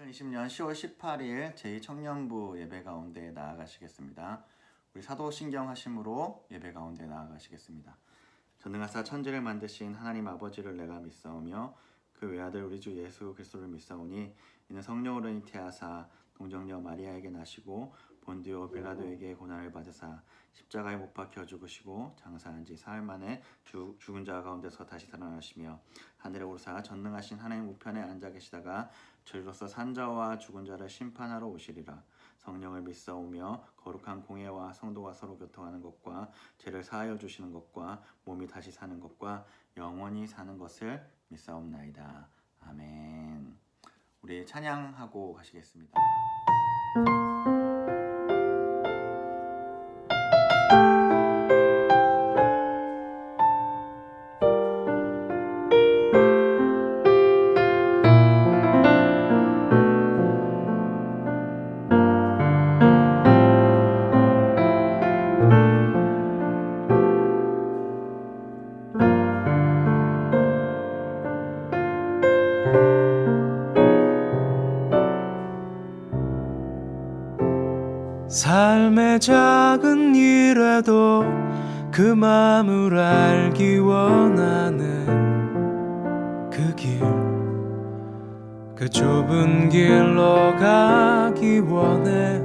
2020년 10월 18일 제2청년부 예배 가운데 나아가시겠습니다. 우리 사도신경 하심으로 예배 가운데 나아가시겠습니다. 전능하사 천지를 만드신 하나님 아버지를 내가 믿사오며 그 외아들 우리 주 예수 그리스도를 믿사오니 이는 성령으로 잉태하사 동정녀 마리아에게 나시고 본디오 빌라도에게 고난을 받으사 십자가에 못 박혀 죽으시고 장사한 지 사흘 만에 죽은 자 가운데서 다시 살아나시며 하늘에 오르사 전능하신 하나님 우편에 앉아 계시다가 저희로서 산자와 죽은 자를 심판하러 오시리라. 성령을 믿사오며 거룩한 공예와 성도가 서로 교통하는 것과 죄를 사하여 주시는 것과 몸이 다시 사는 것과 영원히 사는 것을 믿사옵나이다. 아멘. 우리 찬양하고 가시겠습니다. 삶의 작은 일에도 그 마음을 알기 원하는 그 길, 그 좁은 길로 가기 원해.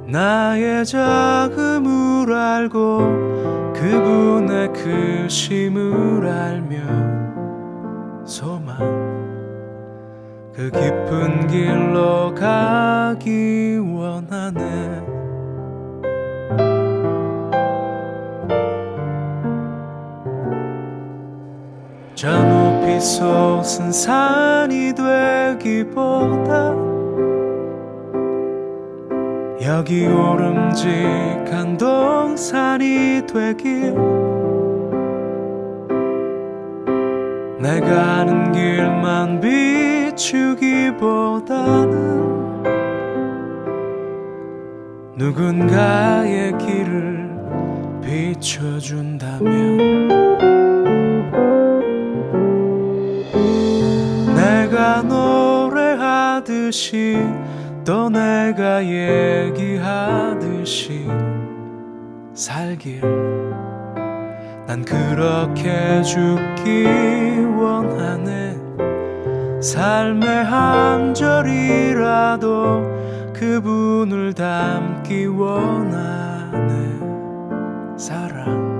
나의 작음을 알고 그분의 크심을 알며 소망, 그 깊은 길로 가기 원하네. 저 높이 솟은 산이 되기보다 여기 오름직한 동산이 되길, 내가 아는 길만 비추기보다는 누군가의 길을 비춰준다면, 내가 노래하듯이 또 내가 얘기하듯이 살길, 난 그렇게 죽기 원하네. 삶의 한 절이라도 그분을 닮기 원하네. 사랑,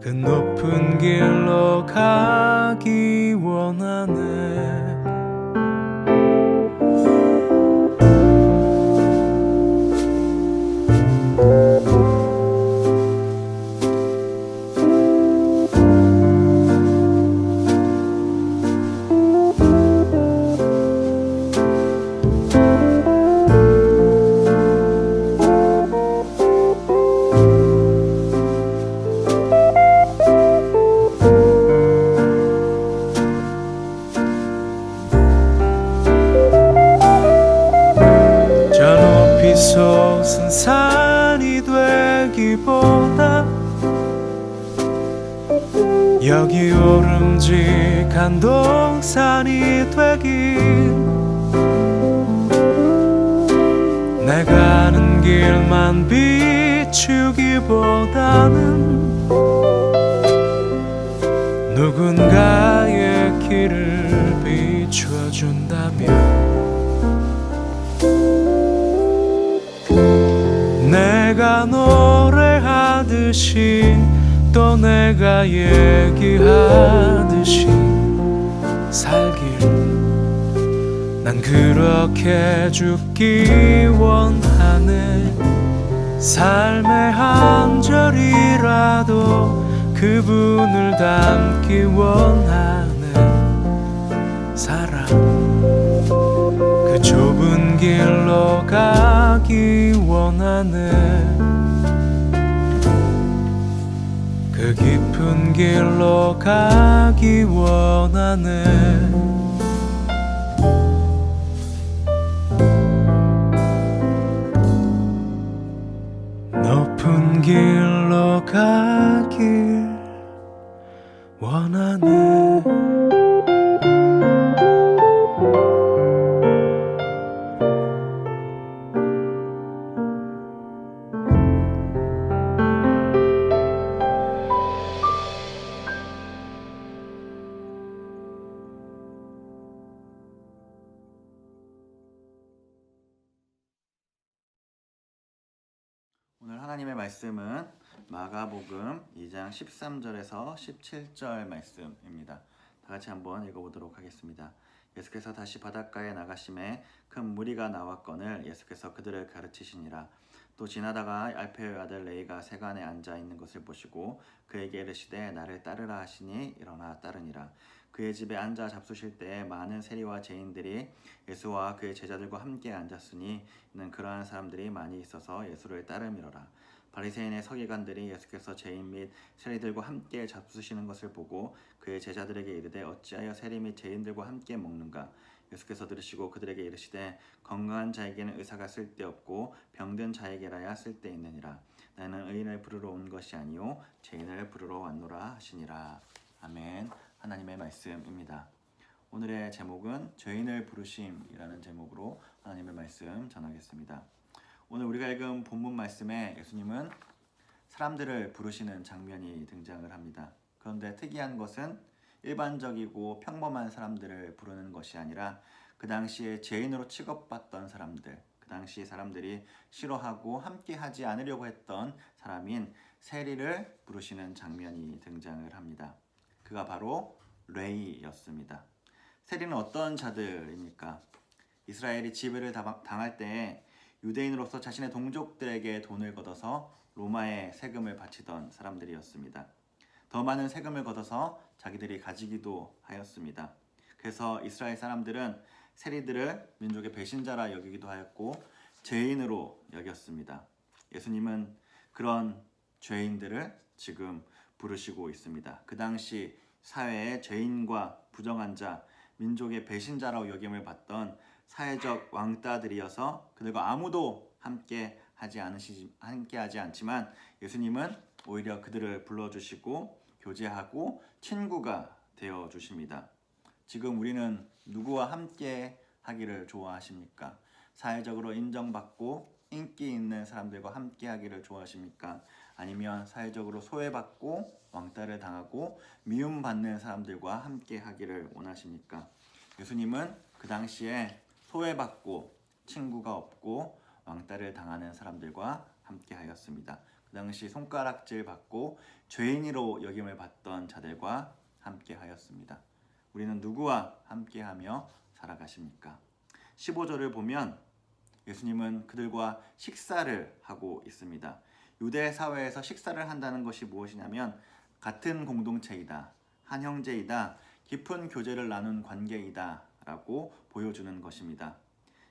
그 높은 길로 가기 원하네. 솟은 산이 되기보다 여기 오름직한 동산이 되길, 내가 아는 길만 비추기보다는 누군가의 길을 비춰준다면, 내가 노래하듯이 또 내가 얘기하듯이 살길, 난 그렇게 죽기 원하네. 삶의 한 절이라도 그분을 닮기 원하네. 사랑, 그 좁은 길로 가기 원하네. 그 깊은 길로 가기 원하네. 높은 길로 가길 원하네. 오늘 하나님의 말씀은 마가복음 2장 13절에서 17절 말씀입니다. 다 같이 한번 읽어보도록 하겠습니다. 예수께서 다시 바닷가에 나가심에 큰 무리가 나왔거늘 예수께서 그들을 가르치시니라. 또 지나다가 알페의 아들 레이가 세간에 앉아 있는 것을 보시고 그에게 이르시되 나를 따르라 하시니 일어나 따르니라. 그의 집에 앉아 잡수실 때에 많은 세리와 죄인들이 예수와 그의 제자들과 함께 앉았으니 이는 그러한 사람들이 많이 있어서 예수를 따름이로라. 바리새인의 서기관들이 예수께서 죄인 및 세리들과 함께 잡수시는 것을 보고 그의 제자들에게 이르되 어찌하여 세리 및 죄인들과 함께 먹는가? 예수께서 들으시고 그들에게 이르시되 건강한 자에게는 의사가 쓸데없고 병든 자에게라야 쓸데있느니라. 나는 의인을 부르러 온 것이 아니요 죄인을 부르러 왔노라 하시니라. 아멘. 하나님의 말씀입니다. 오늘의 제목은 죄인을 부르심이라는 제목으로 하나님의 말씀 전하겠습니다. 오늘 우리가 읽은 본문 말씀에 예수님은 사람들을 부르시는 장면이 등장을 합니다. 그런데 특이한 것은 일반적이고 평범한 사람들을 부르는 것이 아니라 그 당시에 죄인으로 취급받던 사람들, 그 당시 사람들이 싫어하고 함께 하지 않으려고 했던 사람인 세리를 부르시는 장면이 등장을 합니다. 그가 바로 레이였습니다. 세리는 어떤 자들입니까? 이스라엘이 지배를 당할 때에 유대인으로서 자신의 동족들에게 돈을 걷어서 로마에 세금을 바치던 사람들이었습니다. 더 많은 세금을 걷어서 자기들이 가지기도 하였습니다. 그래서 이스라엘 사람들은 세리들을 민족의 배신자라 여기기도 하였고 죄인으로 여겼습니다. 예수님은 그런 죄인들을 지금 부르시고 있습니다. 그 당시 사회의 죄인과 부정한 자, 민족의 배신자라고 여김을 받던 사회적 왕따들이어서 그들과 아무도 함께 하지 않지만 예수님은 오히려 그들을 불러주시고 교제하고 친구가 되어 주십니다. 지금 우리는 누구와 함께 하기를 좋아하십니까? 사회적으로 인정받고 인기 있는 사람들과 함께 하기를 좋아하십니까? 아니면 사회적으로 소외받고 왕따를 당하고 미움받는 사람들과 함께 하기를 원하십니까? 예수님은 그 당시에 소외받고 친구가 없고 왕따를 당하는 사람들과 함께 하였습니다. 그 당시 손가락질 받고 죄인으로 여김을 받던 자들과 함께 하였습니다. 우리는 누구와 함께하며 살아가십니까? 15절을 보면 예수님은 그들과 식사를 하고 있습니다. 유대 사회에서 식사를 한다는 것이 무엇이냐면 같은 공동체이다, 한 형제이다, 깊은 교제를 나눈 관계이다 라고 보여주는 것입니다.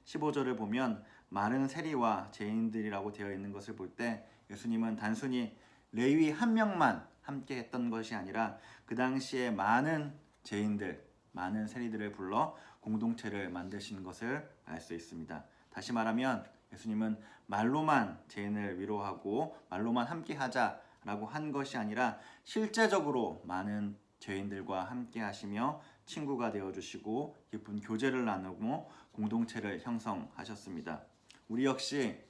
15절을 보면 많은 세리와 죄인들이라고 되어 있는 것을 볼 때 예수님은 단순히 레위 한 명만 함께 했던 것이 아니라 그 당시에 많은 죄인들, 많은 세리들을 불러 공동체를 만드신 것을 알 수 있습니다. 다시 말하면 예수님은 말로만 죄인을 위로하고 말로만 함께 하자라고 한 것이 아니라 실제적으로 많은 죄인들과 함께 하시며 친구가 되어주시고 깊은 교제를 나누고 공동체를 형성하셨습니다. 우리 역시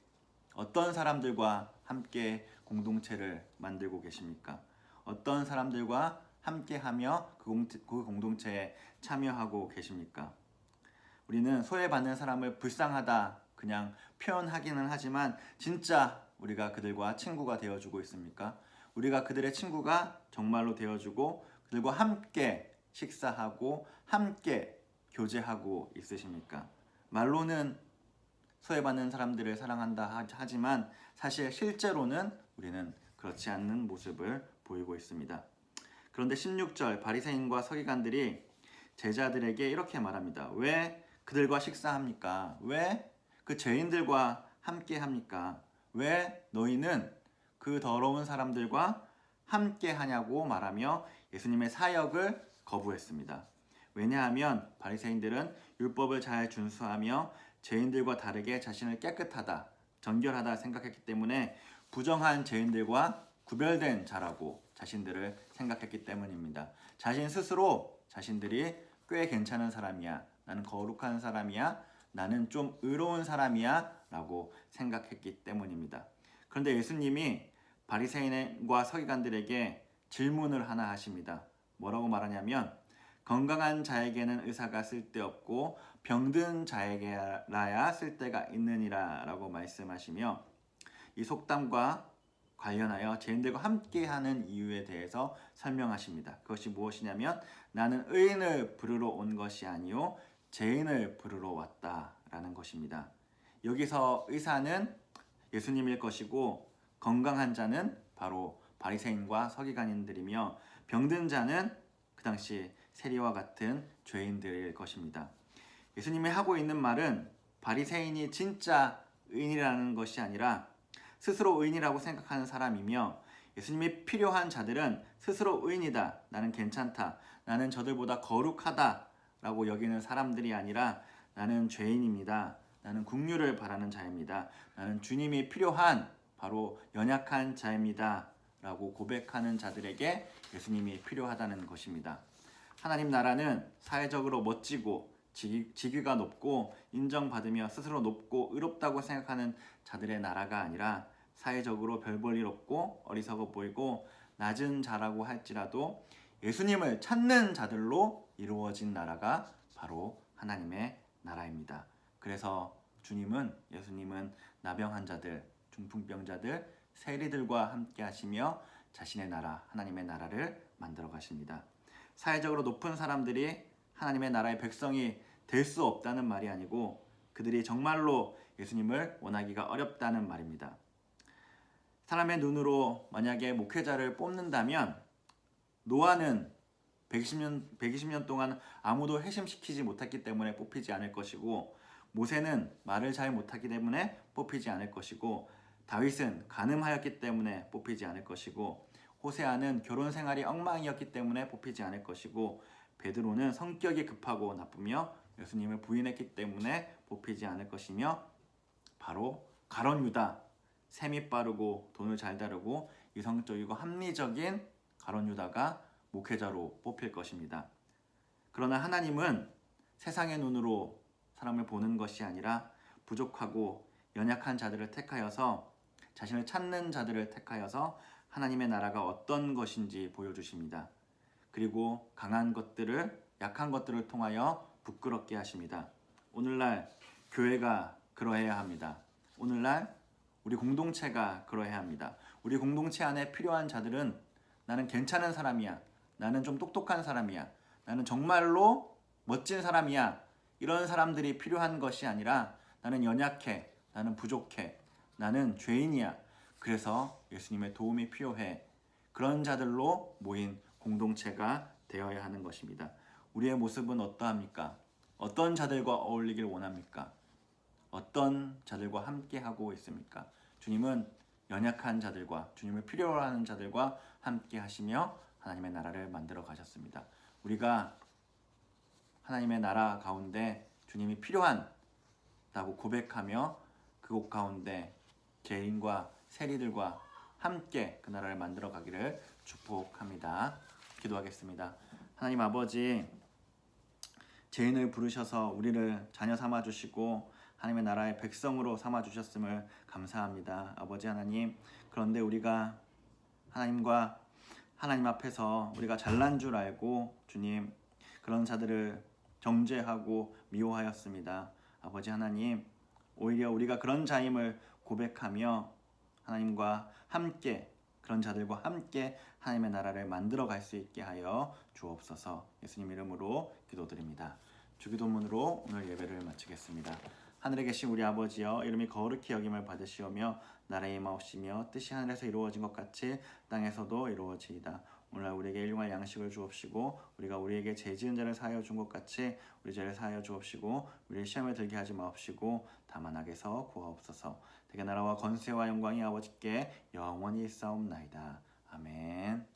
어떤 사람들과 함께 공동체를 만들고 계십니까? 어떤 사람들과 함께하며 그 공동체에 참여하고 계십니까? 우리는 소외받는 사람을 불쌍하다 그냥 표현하기는 하지만 진짜 우리가 그들과 친구가 되어주고 있습니까? 우리가 그들의 친구가 정말로 되어주고 그들과 함께 식사하고 함께 교제하고 있으십니까? 말로는 소외받는 사람들을 사랑한다 하지만 사실 실제로는 우리는 그렇지 않는 모습을 보이고 있습니다. 그런데 16절 바리새인과 서기관들이 제자들에게 이렇게 말합니다. 왜 그들과 식사합니까? 왜 그 죄인들과 함께 합니까? 왜 너희는 그 더러운 사람들과 함께 하냐고 말하며 예수님의 사역을 거부했습니다. 왜냐하면 바리새인들은 율법을 잘 준수하며 죄인들과 다르게 자신을 깨끗하다, 정결하다 생각했기 때문에 부정한 죄인들과 구별된 자라고 자신들을 생각했기 때문입니다. 자신 스스로 자신들이 꽤 괜찮은 사람이야, 나는 거룩한 사람이야, 나는 좀 의로운 사람이야 라고 생각했기 때문입니다. 그런데 예수님이 바리새인과 서기관들에게 질문을 하나 하십니다. 뭐라고 말하냐면 건강한 자에게는 의사가 쓸데없고 병든 자에게라야 쓸데가 있느니라 라고 말씀하시며 이 속담과 관련하여 죄인들과 함께하는 이유에 대해서 설명하십니다. 그것이 무엇이냐면 나는 의인을 부르러 온 것이 아니요 죄인을 부르러 왔다라는 것입니다. 여기서 의사는 예수님일 것이고 건강한 자는 바로 바리새인과 서기관인들이며 병든 자는 그 당시 세리와 같은 죄인들일 것입니다. 예수님이 하고 있는 말은 바리새인이 진짜 의인이라는 것이 아니라 스스로 의인이라고 생각하는 사람이며 예수님이 필요한 자들은 스스로 의인이다, 나는 괜찮다, 나는 저들보다 거룩하다 라고 여기는 사람들이 아니라 나는 죄인입니다, 나는 긍휼을 바라는 자입니다, 나는 주님이 필요한 바로 연약한 자입니다 라고 고백하는 자들에게 예수님이 필요하다는 것입니다. 하나님 나라는 사회적으로 멋지고 직위가 높고 인정받으며 스스로 높고 의롭다고 생각하는 자들의 나라가 아니라 사회적으로 별 볼 일 없고 어리석어 보이고 낮은 자라고 할지라도 예수님을 찾는 자들로 이루어진 나라가 바로 하나님의 나라입니다. 그래서 예수님은 나병 환자들, 중풍병자들, 세리들과 함께 하시며 자신의 나라, 하나님의 나라를 만들어 가십니다. 사회적으로 높은 사람들이 하나님의 나라의 백성이 될 수 없다는 말이 아니고 그들이 정말로 예수님을 원하기가 어렵다는 말입니다. 사람의 눈으로 만약에 목회자를 뽑는다면 노아는 120년 동안 아무도 회심시키지 못했기 때문에 뽑히지 않을 것이고 모세는 말을 잘 못하기 때문에 뽑히지 않을 것이고 다윗은 간음하였기 때문에 뽑히지 않을 것이고 호세아는 결혼 생활이 엉망이었기 때문에 뽑히지 않을 것이고 베드로는 성격이 급하고 나쁘며 예수님을 부인했기 때문에 뽑히지 않을 것이며 바로 가룟 유다, 셈이 빠르고 돈을 잘 다루고 이성적이고 합리적인 가룟 유다가 목회자로 뽑힐 것입니다. 그러나 하나님은 세상의 눈으로 사람을 보는 것이 아니라 부족하고 연약한 자들을 택하여서 자신을 찾는 자들을 택하여서 하나님의 나라가 어떤 것인지 보여주십니다. 그리고 강한 것들을 약한 것들을 통하여 부끄럽게 하십니다. 오늘날 교회가 그러해야 합니다. 오늘날 우리 공동체가 그러해야 합니다. 우리 공동체 안에 필요한 자들은 나는 괜찮은 사람이야, 나는 좀 똑똑한 사람이야, 나는 정말로 멋진 사람이야, 이런 사람들이 필요한 것이 아니라 나는 연약해, 나는 부족해, 나는 죄인이야, 그래서 예수님의 도움이 필요해, 그런 자들로 모인 공동체가 되어야 하는 것입니다. 우리의 모습은 어떠합니까? 어떤 자들과 어울리길 원합니까? 어떤 자들과 함께하고 있습니까? 주님은 연약한 자들과 주님을 필요로 하는 자들과 함께 하시며 하나님의 나라를 만들어 가셨습니다. 우리가 하나님의 나라 가운데 주님이 필요하다고 고백하며 그곳 가운데 죄인과 세리들과 함께 그 나라를 만들어 가기를 축복합니다. 기도하겠습니다. 하나님 아버지, 죄인을 부르셔서 우리를 자녀 삼아 주시고 하나님의 나라의 백성으로 삼아 주셨음을 감사합니다. 아버지 하나님, 그런데 우리가 하나님 앞에서 우리가 잘난 줄 알고 주님 그런 자들을 정죄하고 미워하였습니다. 아버지 하나님, 오히려 우리가 그런 자임을 고백하며 하나님과 함께, 그런 자들과 함께 하나님의 나라를 만들어 갈 수 있게 하여 주옵소서. 예수님 이름으로 기도드립니다. 주기도문으로 오늘 예배를 마치겠습니다. 하늘에 계신 우리 아버지여, 이름이 거룩히 여김을 받으시오며 나라의 임하옵시며 뜻이 하늘에서 이루어진 것 같이 땅에서도 이루어지이다. 오늘날 우리에게 일용할 양식을 주옵시고 우리가 우리에게 죄 지은 자를 사하여 준 것 같이 우리 죄를 사하여 주옵시고 우리를 시험에 들게 하지 마옵시고 다만 악에서 구하옵소서. 대개 나라와 권세와 영광이 아버지께 영원히 있사옵나이다. 아멘.